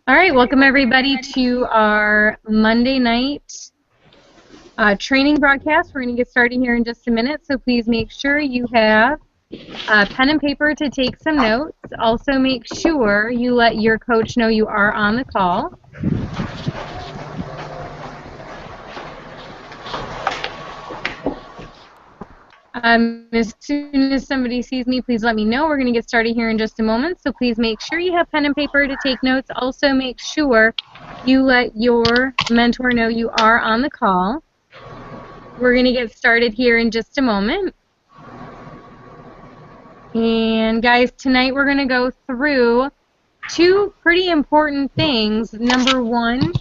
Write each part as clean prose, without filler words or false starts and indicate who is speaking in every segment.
Speaker 1: All right, welcome everybody to our Monday night training broadcast. We're going to get started here in just a minute, so please make sure you have pen and paper to take some notes. Also make sure you let your coach know you are on the call. As soon as somebody sees me, please let me know. We're going to get started here in just a moment, so please make sure you have pen and paper to take notes. Also make sure you let your mentor know you are on the call. We're going to get started here in just a moment. And guys, tonight we're going to go through two pretty important things. Number one,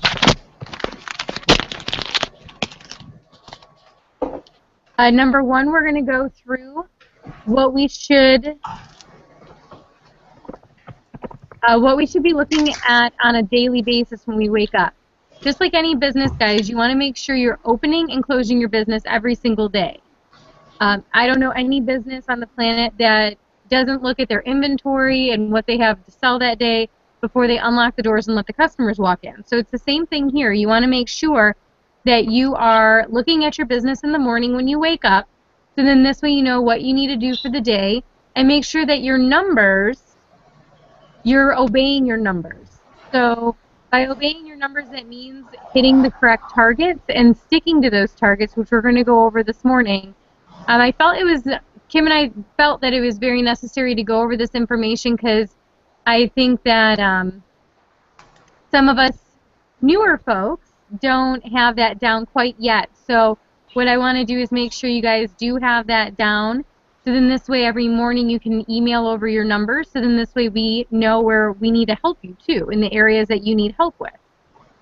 Speaker 1: we're going to go through what we should be looking at on a daily basis when we wake up. Just like any business, guys, you want to make sure you're opening and closing your business every single day. I don't know any business on the planet that doesn't look at their inventory and what they have to sell that day before they unlock the doors and let the customers walk in. So it's the same thing here. You want to make sure that you are looking at your business in the morning when you wake up, so then this way you know what you need to do for the day, and make sure that your numbers, you're obeying your numbers. So by obeying your numbers, that means hitting the correct targets and sticking to those targets, which we're going to go over this morning. Kim and I felt that it was very necessary to go over this information because I think that some of us newer folks don't have that down quite yet. So what I want to do is make sure you guys do have that down. So then this way every morning you can email over your numbers. So then this way we know where we need to help you too, in the areas that you need help with.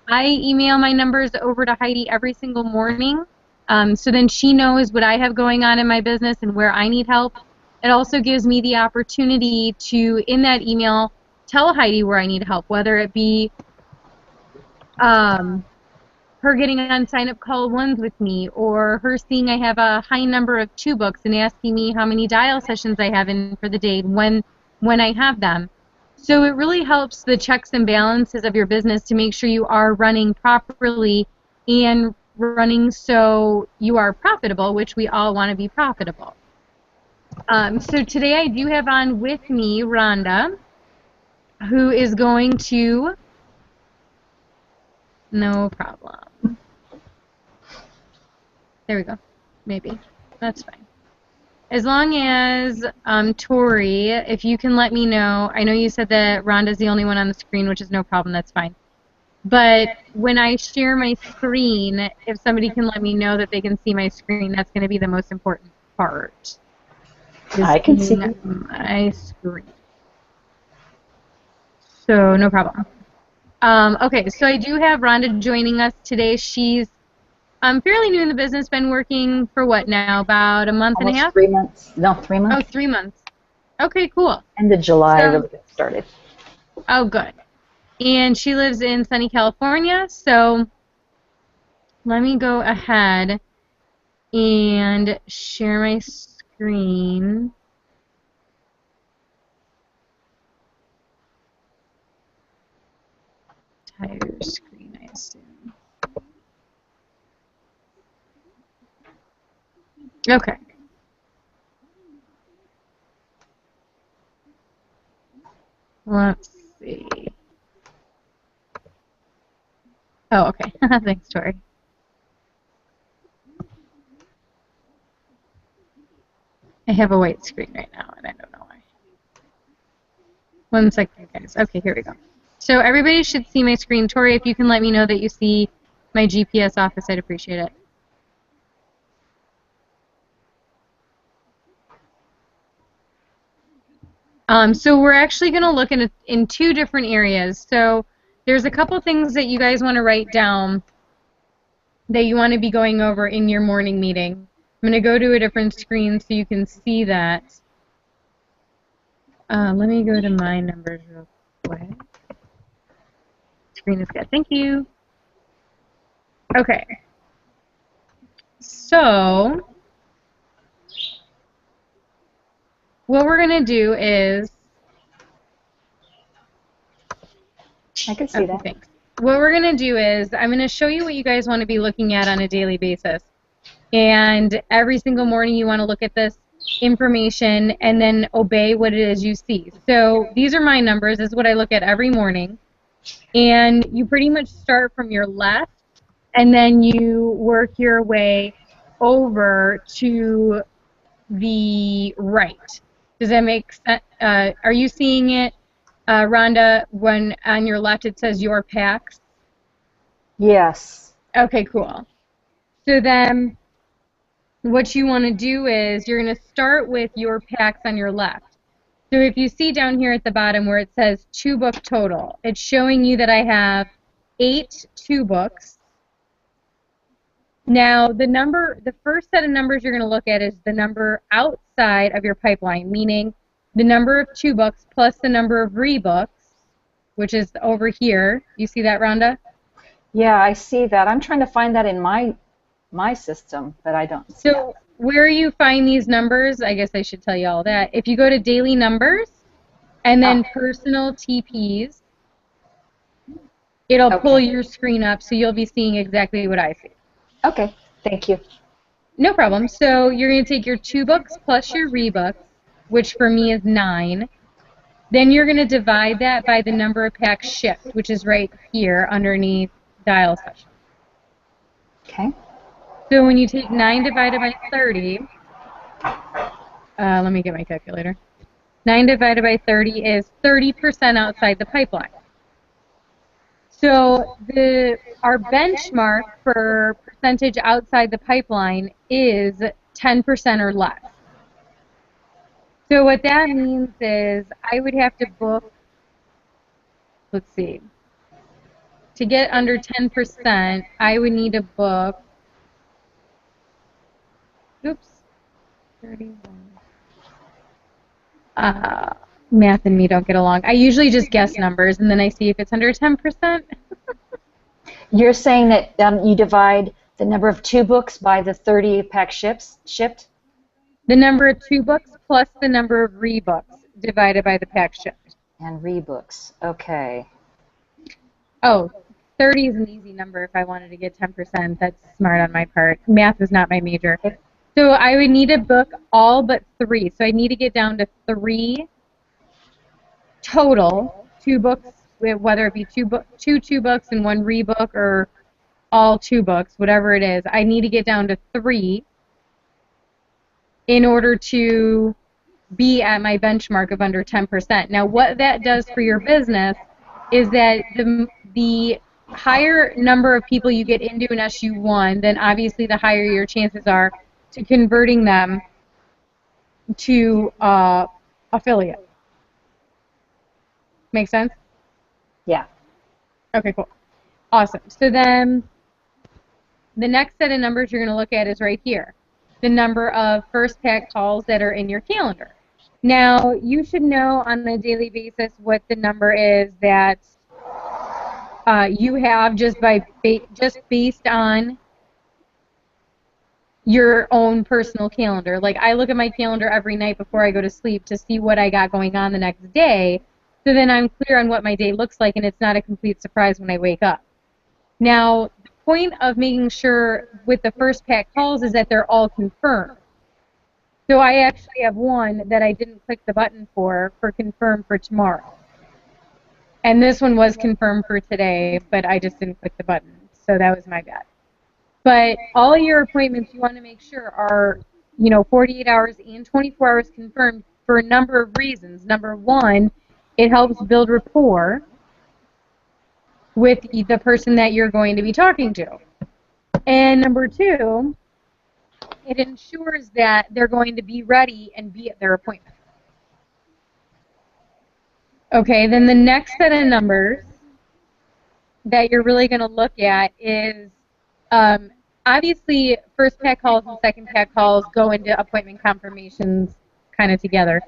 Speaker 1: I email my numbers over to Heidi every single morning. So then she knows what I have going on in my business and where I need help. It also gives me the opportunity to, in that email, tell Heidi where I need help, whether it be her getting on sign-up call ones with me, or her seeing I have a high number of 2 books and asking me how many dial sessions I have in for the day when I have them. So it really helps the checks and balances of your business to make sure you are running properly and running so you are profitable, which we all want to be profitable. So today I do have on with me Rhonda, who is going to, no problem. There we go. Maybe. That's fine. As long as, Tori, if you can let me know, I know you said that Rhonda's the only one on the screen, which is no problem, that's fine. But when I share my screen, if somebody can let me know that they can see my screen, that's going to be the most important part.
Speaker 2: I can see
Speaker 1: my screen. So, no problem. Okay, so I do have Rhonda joining us today. She's fairly new in the business, been working for what now, about a month and a half?
Speaker 2: 3 months. No, 3 months.
Speaker 1: Oh, 3 months. Okay, cool.
Speaker 2: End of July, really get started.
Speaker 1: Oh, good. And she lives in sunny California, so let me go ahead and share my screen. Entire screen, I assume. Okay. Let's see. Oh, okay. Thanks, Tori. I have a white screen right now, and I don't know why. 1 second, guys. Okay, here we go. So everybody should see my screen. Tori, if you can let me know that you see my GPS office, I'd appreciate it. So we're actually going to look in 2 different areas. So there's a couple things that you guys want to write down that you want to be going over in your morning meeting. I'm going to go to a different screen so you can see that. Let me go to my numbers real quick. Screen is good. Thank you. Okay. So what we're going to do is
Speaker 2: I can see that.
Speaker 1: Thanks. What we're going to do is I'm going to show you what you guys want to be looking at on a daily basis. And every single morning you want to look at this information and then obey what it is you see. So these are my numbers. This is what I look at every morning. And you pretty much start from your left and then you work your way over to the right. Does that make sense? Are you seeing it, Rhonda, when on your left it says your packs?
Speaker 2: Yes.
Speaker 1: Okay, cool. So then what you want to do is you're going to start with your packs on your left. So if you see down here at the bottom where it says 2 book total, it's showing you that I have 8 2 books. Now the first set of numbers you're going to look at is the number outside of your pipeline, meaning the number of 2 books plus the number of rebooks, which is over here. You see that, Rhonda?
Speaker 2: Yeah, I see that. I'm trying to find that in my system, but I don't see
Speaker 1: So where you find these numbers, I guess I should tell you all that. If you go to daily numbers and then personal TPs, it'll pull your screen up so you'll be seeing exactly what I see.
Speaker 2: Okay, thank you.
Speaker 1: No problem. So you're going to take your 2 books plus your rebooks, which for me is 9. Then you're going to divide that by the number of packs shipped, which is right here underneath dial session.
Speaker 2: Okay.
Speaker 1: So when you take 9 divided by 30, let me get my calculator. 9 divided by 30 is 30% outside the pipeline. So our benchmark for percentage outside the pipeline is 10% or less. So what that means is I would have to book, let's see, to get under 10%, I would need to book, oops, 31. Math and me don't get along. I usually just guess numbers, and then I see if it's under 10%.
Speaker 2: You're saying that you divide the number of 2 books by the 30 pack shipped?
Speaker 1: The number of 2 books plus the number of rebooks divided by the pack shipped.
Speaker 2: And rebooks, okay.
Speaker 1: Oh, 30 is an easy number if I wanted to get 10%. That's smart on my part. Math was not my major. So I would need to book all but 3. So I need to get down to 3 total, 2 books, whether it be two 2 books and 1 rebook or all 2 books, whatever it is. I need to get down to 3 in order to be at my benchmark of under 10%. Now what that does for your business is that the higher number of people you get into an SU1, then obviously the higher your chances are to converting them to affiliate. Make sense?
Speaker 2: Yeah.
Speaker 1: Okay, cool. Awesome. So then the next set of numbers you're going to look at is right here. The number of first pack calls that are in your calendar. Now, you should know on a daily basis what the number is that you have just based on your own personal calendar. Like, I look at my calendar every night before I go to sleep to see what I got going on the next day, so then I'm clear on what my day looks like, and it's not a complete surprise when I wake up. Now, the point of making sure with the first pack calls is that they're all confirmed. So I actually have one that I didn't click the button for confirm for tomorrow. And this one was confirmed for today, but I just didn't click the button. So that was my bad. But all your appointments you want to make sure are, 48 hours and 24 hours confirmed for a number of reasons. Number one, it helps build rapport with the person that you're going to be talking to. And number two, it ensures that they're going to be ready and be at their appointment. Okay, then the next set of numbers that you're really going to look at is obviously first pack calls and second pack calls go into appointment confirmations kind of together.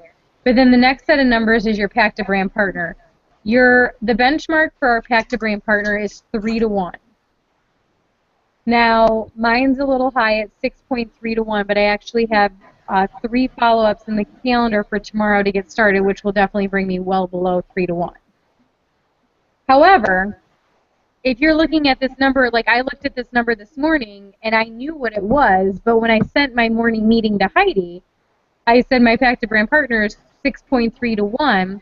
Speaker 1: But then the next set of numbers is your pack to brand partner. The benchmark for our pack to brand partner is 3 to 1. Now, mine's a little high at 6.3 to 1, but I actually have 3 follow-ups in the calendar for tomorrow to get started, which will definitely bring me well below 3 to 1. However, if you're looking at this number, like I looked at this number this morning and I knew what it was, but when I sent my morning meeting to Heidi, I said my Pack to Brand partner is 6.3 to 1.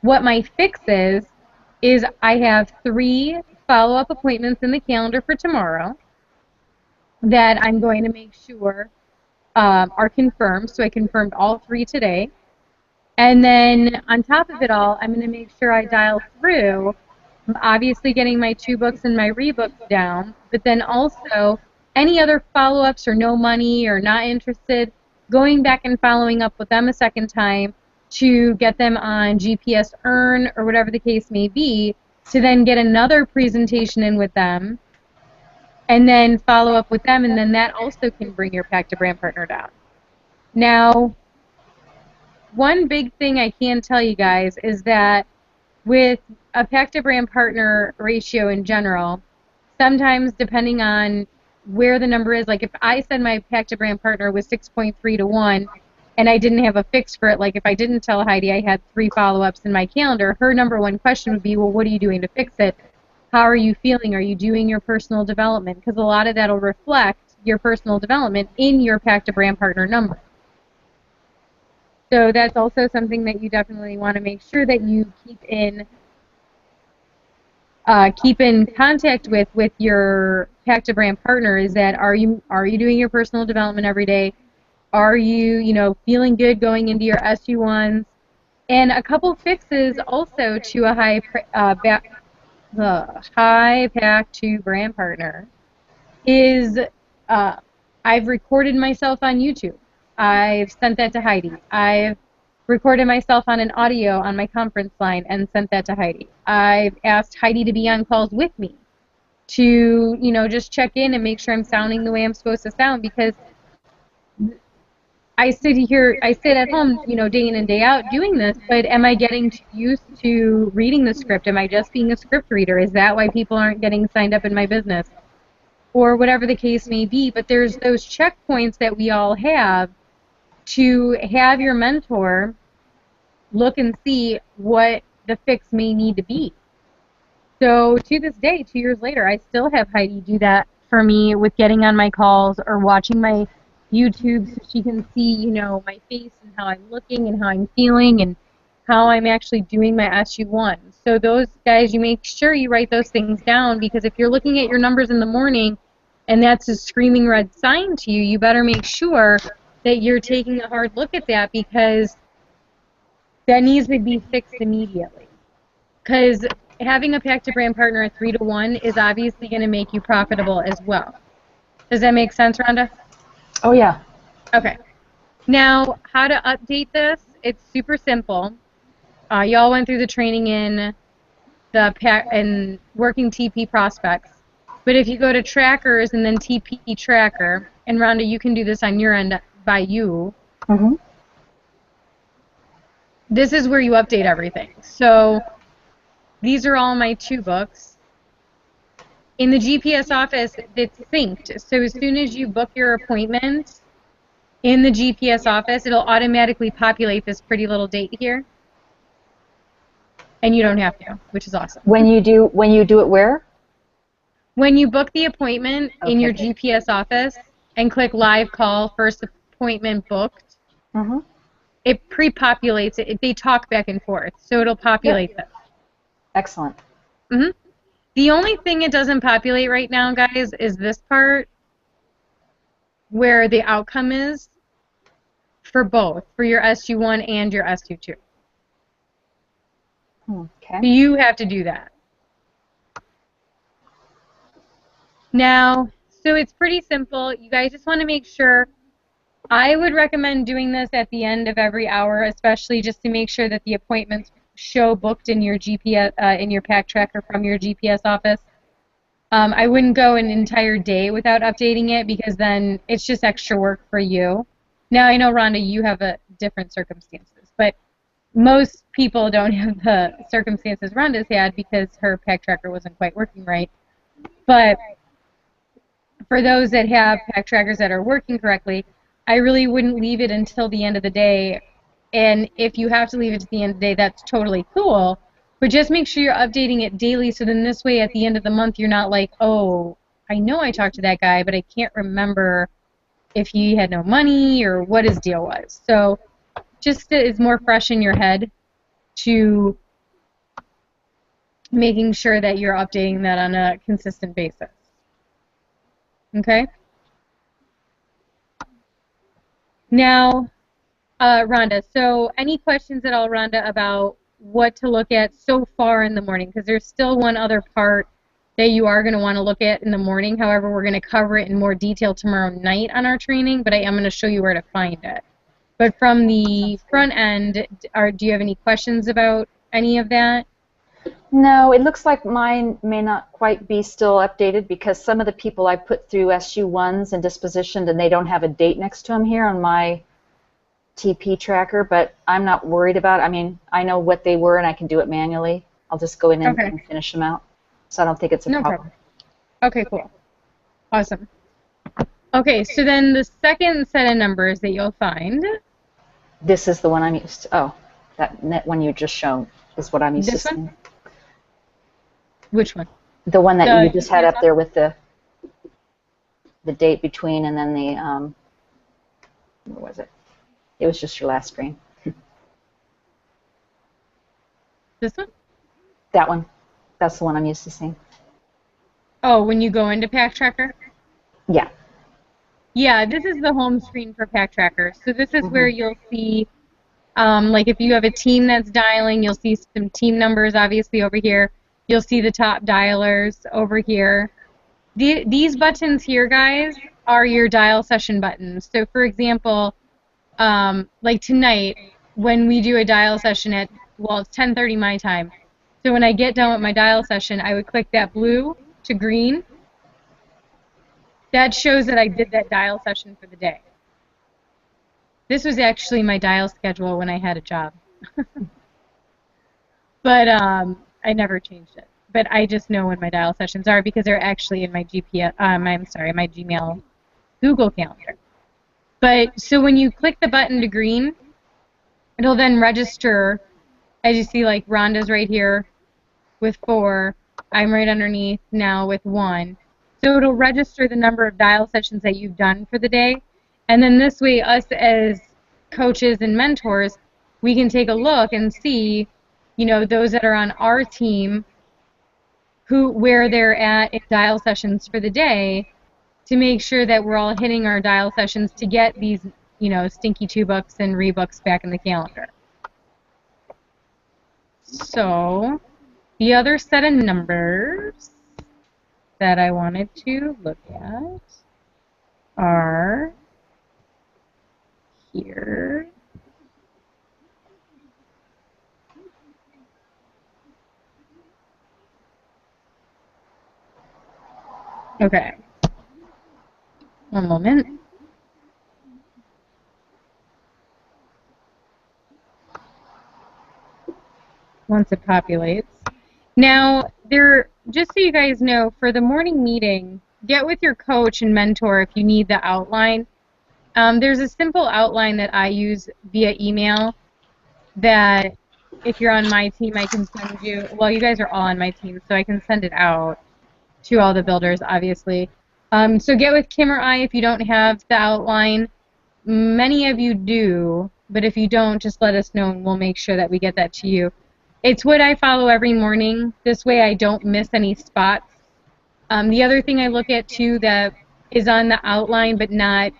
Speaker 1: What my fix is I have 3 follow-up appointments in the calendar for tomorrow that I'm going to make sure are confirmed. So I confirmed all 3 today. And then on top of it all, I'm going to make sure I dial through, obviously getting my 2 books and my rebooks down, but then also any other follow-ups or no money or not interested, going back and following up with them a second time to get them on GPS Earn or whatever the case may be, to then get another presentation in with them, and then follow up with them, and then that also can bring your Pack to Brand partner down. Now, one big thing I can tell you guys is that with a Pack to Brand partner ratio in general, sometimes depending on where the number is, like if I said my Pack to Brand partner was 6.3 to 1 and I didn't have a fix for it, like if I didn't tell Heidi I had 3 follow-ups in my calendar, her number one question would be, well, what are you doing to fix it? How are you feeling? Are you doing your personal development? Because a lot of that will reflect your personal development in your Pack to Brand partner number. So that's also something that you definitely want to make sure that you keep in contact with your Pack to Brand partner. Is that are you doing your personal development every day? Are you feeling good going into your SU1s? And a couple fixes also to a high Pack to Brand partner is I've recorded myself on YouTube. I've sent that to Heidi. I've recorded myself on an audio on my conference line and sent that to Heidi. I've asked Heidi to be on calls with me to, just check in and make sure I'm sounding the way I'm supposed to sound, because I sit at home, day in and day out doing this, but am I getting used to reading the script? Am I just being a script reader? Is that why people aren't getting signed up in my business? Or whatever the case may be, but there's those checkpoints that we all have to have your mentor look and see what the fix may need to be. So to this day, 2 years later, I still have Heidi do that for me with getting on my calls or watching my YouTube so she can see, my face and how I'm looking and how I'm feeling and how I'm actually doing my SU1. So those guys, you make sure you write those things down, because if you're looking at your numbers in the morning and that's a screaming red sign to you, you better make sure that you're taking a hard look at that, because that needs to be fixed immediately. Because having a Pack to Brand partner at 3 to 1 is obviously going to make you profitable as well. Does that make sense, Rhonda?
Speaker 2: Oh, yeah.
Speaker 1: Okay. Now, how to update this? It's super simple. Y'all went through the training in the working TP prospects. But if you go to trackers and then TP tracker, and Rhonda, you can do this on your end by you.
Speaker 2: Mm-hmm.
Speaker 1: This is where you update everything. So these are all my 2 books. In the GPS office, it's synced. So as soon as you book your appointment in the GPS office, it'll automatically populate this pretty little date here. And you don't have to, which is awesome.
Speaker 2: When you do it where?
Speaker 1: When you book the appointment in your GPS office and click live call, first appointment booked, it pre-populates it. They talk back and forth, so it'll populate them.
Speaker 2: Excellent.
Speaker 1: The only thing it doesn't populate right now, guys, is this part where the outcome is for both, for your SU1 and your SU2.
Speaker 2: Okay.
Speaker 1: So you have to do that. Now, so it's pretty simple. You guys just want to make sure. I would recommend doing this at the end of every hour, especially just to make sure that the appointments show booked in your GPS, in your Pack tracker from your GPS office. I wouldn't go an entire day without updating it, because then it's just extra work for you. Now, I know, Rhonda, you have different circumstances, but most people don't have the circumstances Rhonda's had because her Pack tracker wasn't quite working right. But for those that have Pack trackers that are working correctly, I really wouldn't leave it until the end of the day. And if you have to leave it to the end of the day, that's totally cool. But just make sure you're updating it daily, so then this way at the end of the month you're not like, oh, I know I talked to that guy, but I can't remember if he had no money or what his deal was. So just it's more fresh in your head to making sure that you're updating that on a consistent basis. Okay? Now, Rhonda, so any questions at all, Rhonda, about what to look at so far in the morning? Because there's still one other part that you are going to want to look at in the morning. However, we're going to cover it in more detail tomorrow night on our training, but I am going to show you where to find it. But from the front end, do you have any questions about any of that?
Speaker 2: No, it looks like mine may not quite be still updated because some of the people I put through SU1s and dispositioned, and they don't have a date next to them here on my TP tracker, but I'm not worried about it. I mean, I know what they were and I can do it manually. I'll just go in and finish them out. So I don't think it's a problem.
Speaker 1: Okay, cool. Awesome. Okay, so then the second set of numbers that you'll find.
Speaker 2: This is the one I'm used to. Oh, that one you just shown is what I'm used to seeing.
Speaker 1: Which one?
Speaker 2: The one that you just had up there with the date between and then the, where was it? It was just your last screen.
Speaker 1: This one?
Speaker 2: That one. That's the one I'm used to seeing.
Speaker 1: Oh, when you go into Pack Tracker?
Speaker 2: Yeah.
Speaker 1: Yeah, this is the home screen for Pack Tracker. So this is where you'll see, like if you have a team that's dialing, you'll see some team numbers obviously over here. You'll see the top dialers over here. These buttons here, guys, are your dial session buttons. So for example, like tonight, when we do a dial session at, well, it's 10:30 my time. So when I get done with my dial session, I would click that blue to green. That shows that I did that dial session for the day. This was actually my dial schedule when I had a job. But I never changed it. But I just know when my dial sessions are because they're actually in my my Gmail Google Calendar. But so when you click the button to green, it'll then register, as you see, like Rhonda's right here with 4. I'm right underneath now with 1. So it'll register the number of dial sessions that you've done for the day. And then this way, us as coaches and mentors, we can take a look and see, you know, those that are on our team, where they're at in dial sessions for the day, to make sure that we're all hitting our dial sessions to get these, you know, stinky 2-books and rebooks back in the calendar. So the other set of numbers that I wanted to look at are here. Okay. One moment. Once it populates. Now, just so you guys know, for the morning meeting, get with your coach and mentor if you need the outline. There's a simple outline that I use via email that if you're on my team, I can send you. Well, you guys are all on my team, so I can send it out to all the builders, obviously. So get with Kim or I if you don't have the outline. Many of you do, but if you don't, just let us know and we'll make sure that we get that to you. It's what I follow every morning. This way I don't miss any spots. The other thing I look at, too, that is on the outline but not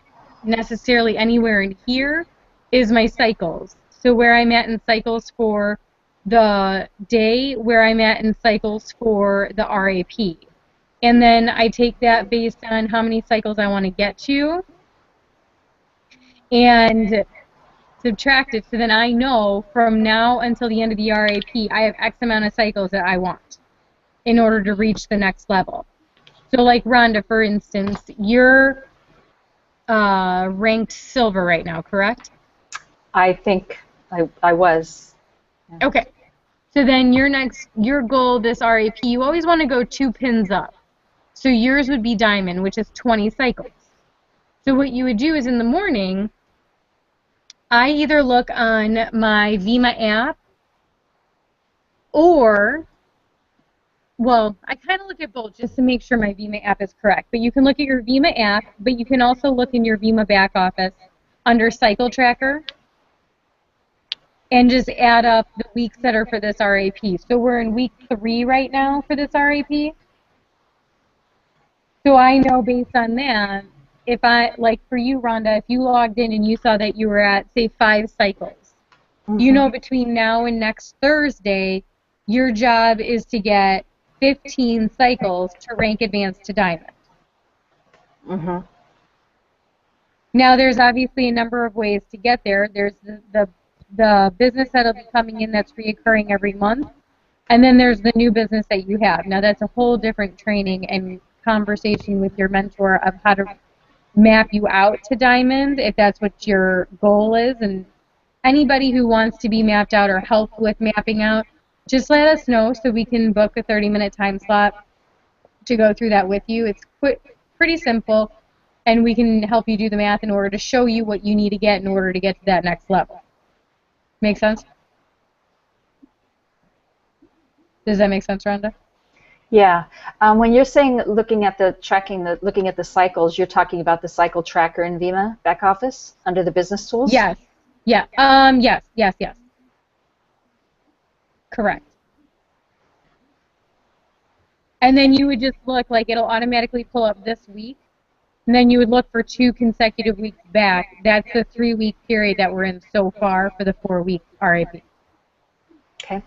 Speaker 1: necessarily anywhere in here is my cycles. So where I'm at in cycles for the day, where I'm at in cycles for the RAP. And then I take that based on how many cycles I want to get to and subtract it, so then I know from now until the end of the RAP, I have X amount of cycles that I want in order to reach the next level. So like Rhonda, for instance, you're ranked silver right now, correct?
Speaker 2: I think I was.
Speaker 1: Yeah. Okay. So then your goal this RAP, you always want to go 2 pins up. So yours would be diamond, which is 20 cycles. So what you would do is in the morning, I either look on my Vima app Or, well, I kind of look at both just to make sure my Vima app is correct. But you can look at your Vima app, but you can also look in your Vima back office under Cycle Tracker and just add up the weeks that are for this RAP. So we're in week 3 right now for this RAP. So I know based on that, if I, like for you, Rhonda, if you logged in and you saw that you were at, say, 5 cycles, you know between now and next Thursday, your job is to get 15 cycles to rank advanced to diamond. Now, there's obviously a number of ways to get there. There's the business that'll be coming in that's reoccurring every month, and then there's the new business that you have. Now, that's a whole different training and conversation with your mentor of how to map you out to diamond, if that's what your goal is. And anybody who wants to be mapped out or help with mapping out, just let us know so we can book a 30-minute time slot to go through that with you. It's pretty simple, and we can help you do the math in order to show you what you need to get in order to get to that next level. Make sense? Does that make sense, Rhonda?
Speaker 2: Yeah. When you're saying looking at the tracking, looking at the cycles, you're talking about the cycle tracker in Vima back office under the business tools?
Speaker 1: Yes. Yeah. Yes. Correct. And then you would just look, like it'll automatically pull up this week, and then you would look for 2 consecutive weeks back. That's the 3-week period that we're in so far for the 4-week RAP.
Speaker 2: Okay.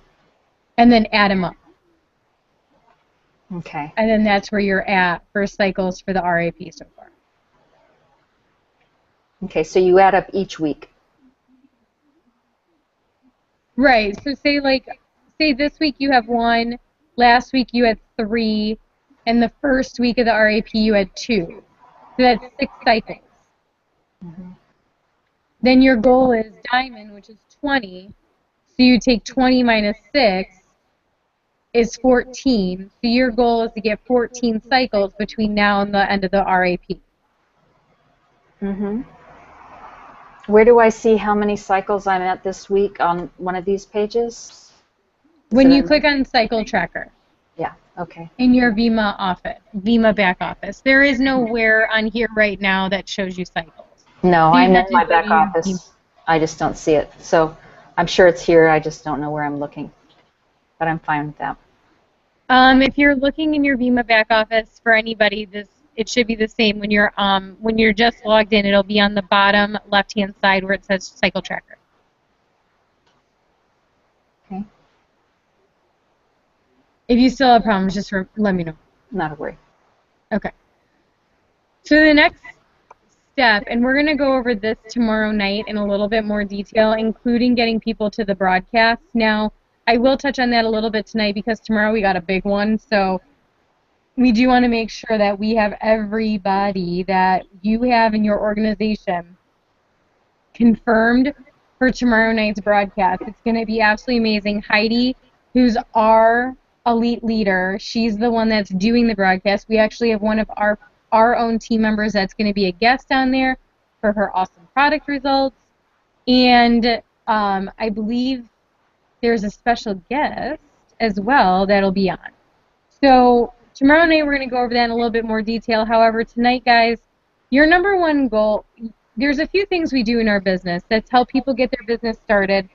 Speaker 1: And then add them up.
Speaker 2: Okay.
Speaker 1: And then that's where you're at for cycles for the RAP so far.
Speaker 2: Okay, so you add up each week.
Speaker 1: Right. So say this week you have 1, last week you had 3, and the first week of the RAP you had 2. So that's 6 cycles. Then your goal is diamond, which is 20. So you take 20 minus 6 is 14. So your goal is to get 14 cycles between now and the end of the RAP.
Speaker 2: Where do I see how many cycles I'm at this week on one of these pages?
Speaker 1: When you click on Cycle Tracker.
Speaker 2: Yeah, okay.
Speaker 1: In your Vima back office. There is nowhere on here right now that shows you cycles.
Speaker 2: No, I'm in my back office. I just don't see it. So I'm sure it's here. I just don't know where I'm looking. But I'm fine with that.
Speaker 1: If you're looking in your Vima back office for anybody, it should be the same. When you're just logged in, it'll be on the bottom left-hand side where it says Cycle Tracker.
Speaker 2: Okay.
Speaker 1: If you still have problems, just let me know.
Speaker 2: Not a worry.
Speaker 1: Okay. So the next step, and we're going to go over this tomorrow night in a little bit more detail, including getting people to the broadcast. Now, I will touch on that a little bit tonight because tomorrow we got a big one, so we do want to make sure that we have everybody that you have in your organization confirmed for tomorrow night's broadcast. It's going to be absolutely amazing. Heidi, who's our elite leader, she's the one that's doing the broadcast. We actually have one of our own team members that's going to be a guest on there for her awesome product results. And I believe there's a special guest as well that'll be on. So tomorrow night we're going to go over that in a little bit more detail. However, tonight, guys, your number one goal, there's a few things we do in our business that's help people get their business started,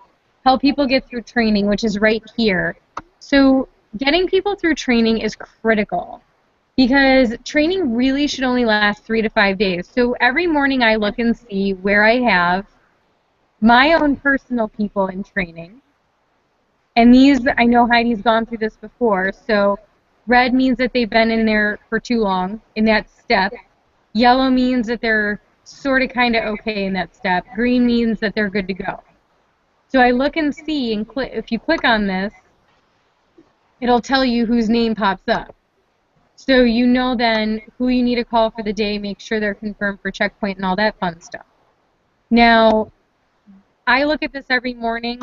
Speaker 1: help people get through training, which is right here. So getting people through training is critical because training really should only last 3 to 5 days. So every morning I look and see where I have my own personal people in training. And these, I know Heidi's gone through this before, so red means that they've been in there for too long in that step. Yellow means that they're sort of kind of okay in that step. Green means that they're good to go. So I look and see, and if you click on this, it'll tell you whose name pops up. So you know then who you need to call for the day, make sure they're confirmed for checkpoint and all that fun stuff. Now, I look at this every morning.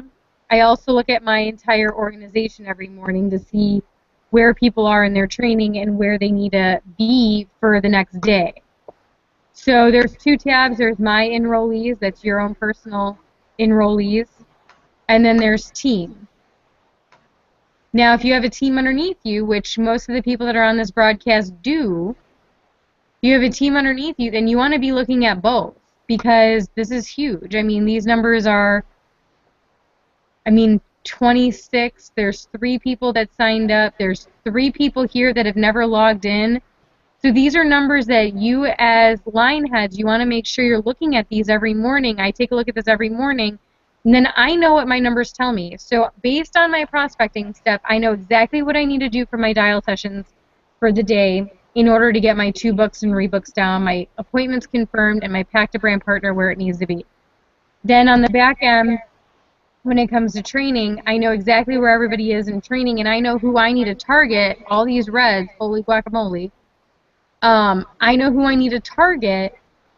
Speaker 1: I also look at my entire organization every morning to see where people are in their training and where they need to be for the next day. So there's 2 tabs. There's My Enrollees, that's your own personal enrollees, and then there's Team. Now, if you have a team underneath you, which most of the people that are on this broadcast do, you have a team underneath you, then you want to be looking at both, because this is huge. I mean, these numbers are, 26, there's 3 people that signed up, there's 3 people here that have never logged in. So these are numbers that you as line heads, you want to make sure you're looking at these every morning. I take a look at this every morning, and then I know what my numbers tell me. So based on my prospecting step, I know exactly what I need to do for my dial sessions for the day in order to get my 2 books and rebooks down, my appointments confirmed, and my pack to brand partner where it needs to be. Then on the back end, when it comes to training, I know exactly where everybody is in training, and I know who I need to target, all these reds, holy guacamole. I know who I need to target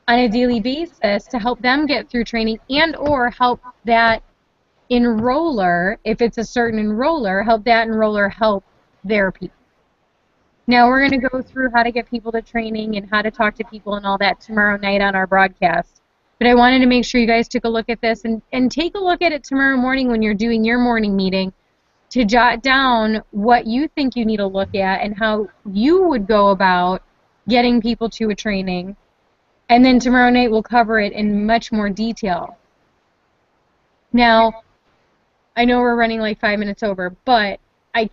Speaker 1: on a daily basis to help them get through training and or help that enroller, if it's a certain enroller, help that enroller help their people. Now we're going to go through how to get people to training and how to talk to people and all that tomorrow night on our broadcast. But I wanted to make sure you guys took a look at this and take a look at it tomorrow morning when you're doing your morning meeting to jot down what you think you need to look at and how you would go about getting people to a training. And then tomorrow night we'll cover it in much more detail. Now, I know we're running like 5 minutes over, but I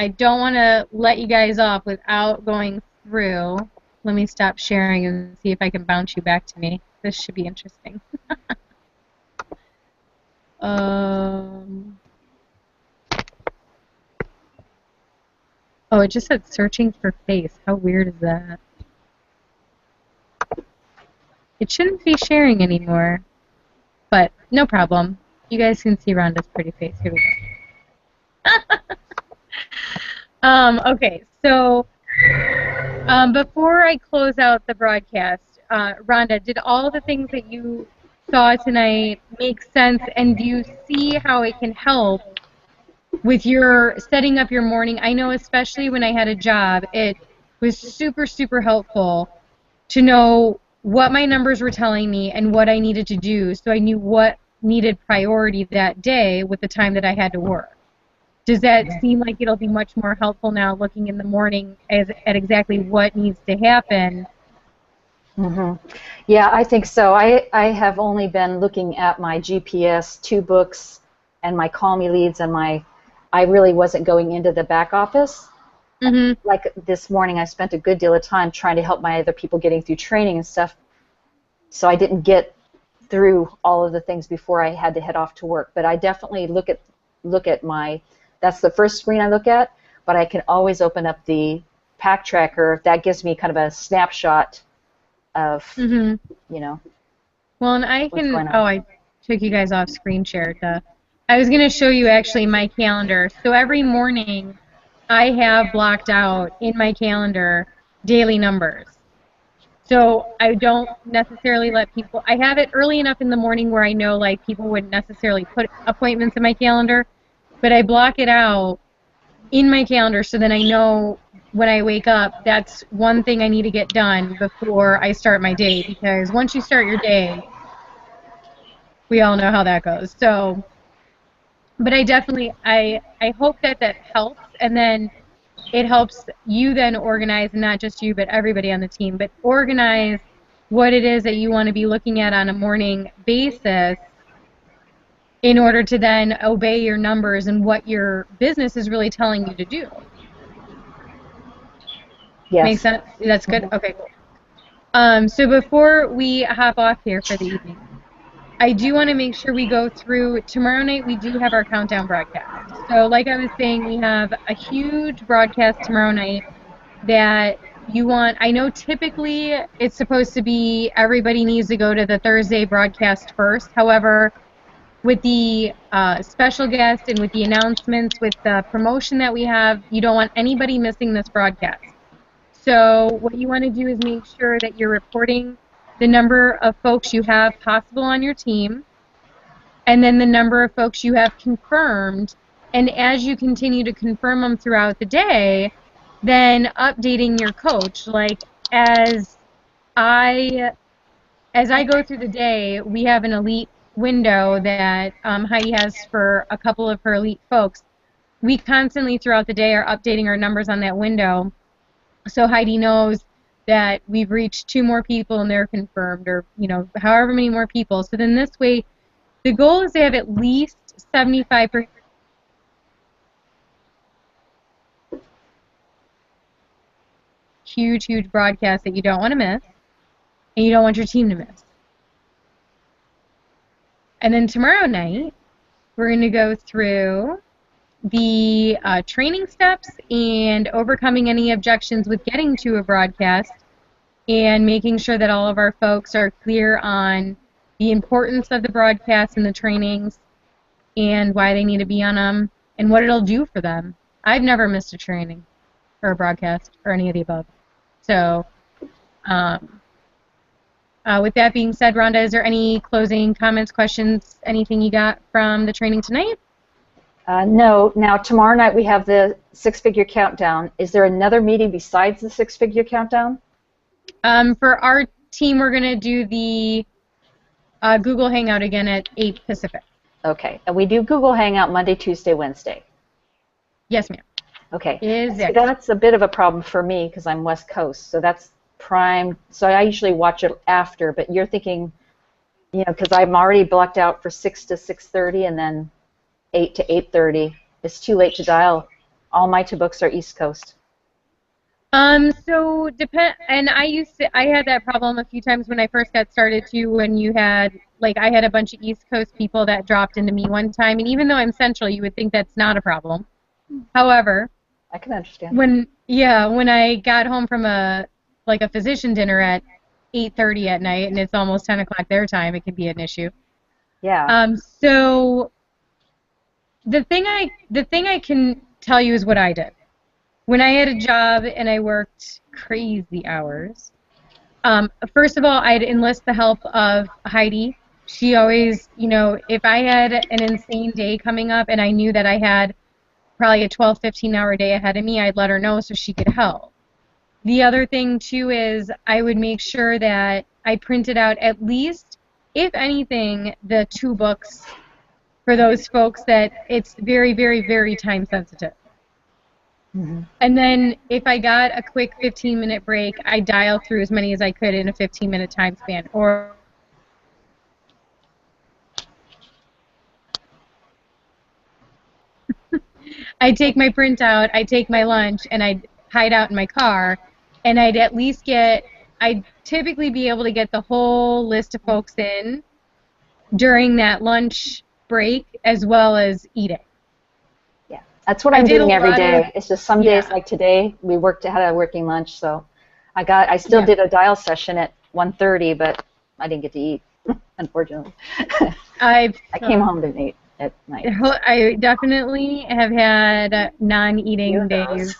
Speaker 1: don't want to let you guys off without going through. Let me stop sharing and see if I can bounce you back to me. This should be interesting. Oh, it just said searching for face. How weird is that? It shouldn't be sharing anymore, but no problem. You guys can see Rhonda's pretty face. Here we go. Okay, so before I close out the broadcast, Rhonda, did all the things that you saw tonight make sense, and do you see how it can help with your setting up your morning? I know especially when I had a job, it was super, super helpful to know what my numbers were telling me and what I needed to do, so I knew what needed priority that day with the time that I had to work. Does that seem like it'll be much more helpful now looking in the morning at exactly what needs to happen?
Speaker 2: Mm-hmm. Yeah, I think so. I have only been looking at my GPS, 2 books, and my Call Me leads, and I really wasn't going into the back office. Mm-hmm. Like this morning, I spent a good deal of time trying to help my other people getting through training and stuff, so I didn't get through all of the things before I had to head off to work. But I definitely look at my, that's the first screen I look at, but I can always open up the pack tracker. That gives me kind of a snapshot of, you know.
Speaker 1: Well, and I can, I took you guys off screen share. I was going to show you actually my calendar. So every morning I have blocked out in my calendar daily numbers. So I don't necessarily let people, I have it early enough in the morning where I know like people wouldn't necessarily put appointments in my calendar, but I block it out in my calendar so then I know when I wake up that's one thing I need to get done before I start my day, because once you start your day, we all know how that goes. So, but I definitely, I hope that helps, and then it helps you then organize, not just you, but everybody on the team, but organize what it is that you want to be looking at on a morning basis in order to then obey your numbers and what your business is really telling you to do.
Speaker 2: Yes.
Speaker 1: Makes sense? That's good? Okay, cool. So before we hop off here for the evening, I do want to make sure we go through, tomorrow night we do have our countdown broadcast. So like I was saying, we have a huge broadcast tomorrow night that you want, I know typically it's supposed to be everybody needs to go to the Thursday broadcast first. However, with the special guest and with the announcements, with the promotion that we have, you don't want anybody missing this broadcast. So what you want to do is make sure that you're reporting the number of folks you have possible on your team, and then the number of folks you have confirmed, and as you continue to confirm them throughout the day, then updating your coach. Like as I go through the day, we have an elite window that Heidi has for a couple of her elite folks. we constantly throughout the day are updating our numbers on that window, so Heidi knows that we've reached 2 more people and they're confirmed, or however many more people. So then this way, the goal is to have at least 75%. Huge broadcast that you don't want to miss, and you don't want your team to miss. And then tomorrow night, we're going to go through the training steps and overcoming any objections with getting to a broadcast, and making sure that all of our folks are clear on the importance of the broadcast and the trainings and why they need to be on them and what it'll do for them. I've never missed a training or a broadcast or any of the above. So with that being said, Rhonda, is there any closing comments, questions, anything you got from the training tonight?
Speaker 2: No. Now, tomorrow night we have the 6-figure countdown. Is there another meeting besides the 6-figure countdown?
Speaker 1: For our team, we're going to do the Google Hangout again at 8 Pacific.
Speaker 2: Okay. And we do Google Hangout Monday, Tuesday, Wednesday.
Speaker 1: Yes, ma'am.
Speaker 2: Okay.
Speaker 1: So
Speaker 2: that's a bit of a problem for me because I'm West Coast. So that's prime. So I usually watch it after. But you're thinking, because I'm already blocked out for 6 to 6:30 and then 8 to 8:30. It's too late to dial. All my 2 books are East Coast.
Speaker 1: So and I had that problem a few times when I first got started too, when you had, I had a bunch of East Coast people that dropped into me one time, and even though I'm Central, you would think that's not a problem. However,
Speaker 2: I can understand.
Speaker 1: When I got home from a physician dinner at 8:30 at night, and it's almost 10 o'clock their time, it can be an issue.
Speaker 2: Yeah.
Speaker 1: So the thing I can tell you is what I did. When I had a job and I worked crazy hours, first of all, I'd enlist the help of Heidi. She always, if I had an insane day coming up and I knew that I had probably a 12, 15-hour day ahead of me, I'd let her know so she could help. The other thing, too, is I would make sure that I printed out at least, if anything, the 2 books for those folks that it's very, very, very time sensitive. Mm-hmm. And then if I got a quick 15-minute break, I dial through as many as I could in a 15-minute time span. Or I'd take my printout, I'd take my lunch, and I'd hide out in my car, and I'd typically be able to get the whole list of folks in during that lunch break as well as eating.
Speaker 2: Yeah, that's what I'm doing every day. It's just some days, like today, we had a working lunch, so I still did a dial session at 1:30, but I didn't get to eat, unfortunately. I came home to eat at night.
Speaker 1: I definitely have had non-eating days.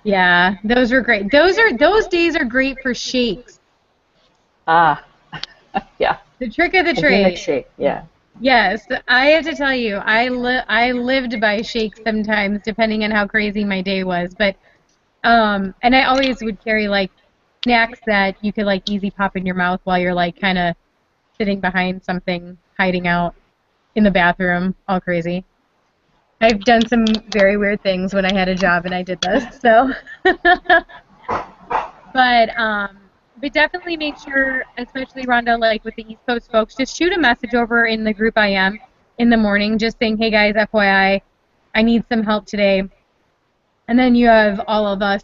Speaker 1: Yeah, those were great. Those days are great for shakes.
Speaker 2: Yeah.
Speaker 1: The trick of the trade.
Speaker 2: Shake, yeah.
Speaker 1: Yes, I have to tell you, I lived by shakes sometimes, depending on how crazy my day was. But and I always would carry snacks that you could easy pop in your mouth while you're kind of sitting behind something, hiding out in the bathroom, all crazy. I've done some very weird things when I had a job and I did this, so. But definitely make sure, especially Rhonda, with the East Coast folks, just shoot a message over in the group I am in the morning, just saying, hey guys, FYI, I need some help today. And then you have all of us,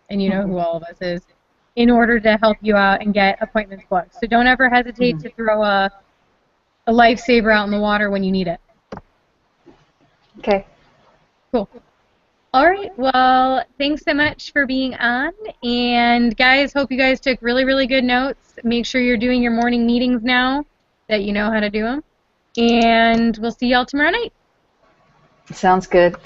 Speaker 1: and you know who all of us is, in order to help you out and get appointments booked. So don't ever hesitate to throw a lifesaver out in the water when you need it.
Speaker 2: Okay.
Speaker 1: Cool. All right. Well, thanks so much for being on. And guys, hope you guys took really, really good notes. Make sure you're doing your morning meetings now that you know how to do them. And we'll see y'all tomorrow night.
Speaker 2: Sounds good.